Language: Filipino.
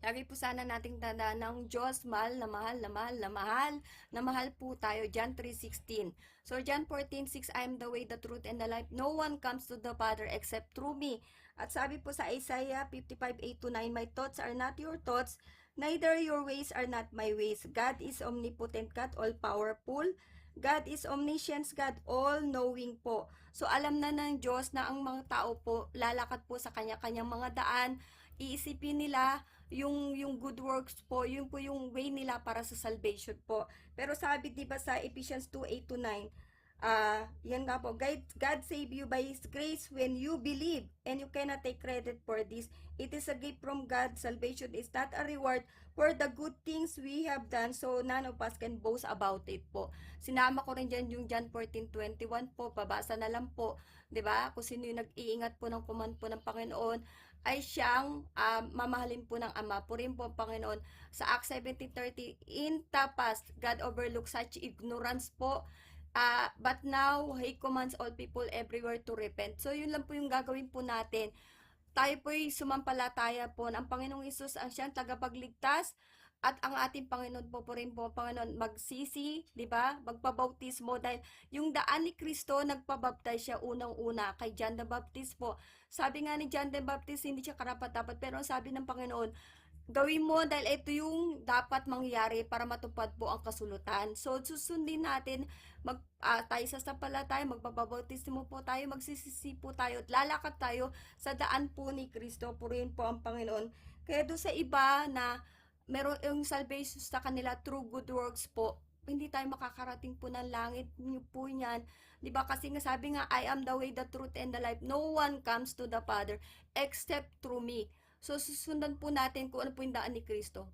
Lagi po sana nating tandaan ng Diyos, mahal na mahal na mahal na mahal na mahal po tayo. John 3:16. So John 14:6, I am the way, the truth, and the life. No one comes to the Father except through me. At sabi po sa Isaiah 55:8-9, my thoughts are not your thoughts, neither your ways are not my ways. God is omnipotent God, all-powerful. God is omniscient God, all-knowing po. So alam na ng Diyos na ang mga tao po lalakad po sa kanya-kanyang mga daan, iisipin nila yung good works po, yun po yung way nila para sa salvation po. Pero sabi 'di ba sa Ephesians 2:8-9, yan nga po, God save you by His grace when you believe, and you cannot take credit for this. It is a gift from God. Salvation is not a reward for the good things we have done, so none of us can boast about it po. Sinama ko rin dyan yung John 14:21 po, pabasa na lang po, 'di ba? Kung sino yung nag-iingat po ng command po ng Panginoon, ay siyang mamahalin po ng Ama. Purihin po ang Panginoon. Sa Acts 17:30, in the past, God overlooked such ignorance po. But now, He commands all people everywhere to repent. So, yun lang po yung gagawin po natin. Tayo po'y sumampalataya po ng Panginoong Isus ang siyang tagapagligtas, at ang ating Panginoon po rin po, Panginoon, magsisi, di ba? Magpabautismo, dahil yung daan ni Kristo, nagpabaptize siya unang-una kay John the Baptist po. Sabi nga ni John the Baptist, hindi siya karapat-dapat, pero ang sabi ng Panginoon, gawin mo dahil ito yung dapat mangyari para matupad po ang kasulutan. So, susundin natin, tayo sa sampalataya, magpapabautismo po tayo, magsisisi po tayo, at lalakad tayo sa daan po ni Kristo. Purihin po ang Panginoon. Kaya doon sa iba na meron yung salvation sa kanila through good works po, hindi tayo makakarating po ng langit niyo po yan. 'Di ba? Kasi nga sabi nga, I am the way, the truth, and the life. No one comes to the Father except through me. So, susundan po natin kung ano po yung daan ni Kristo.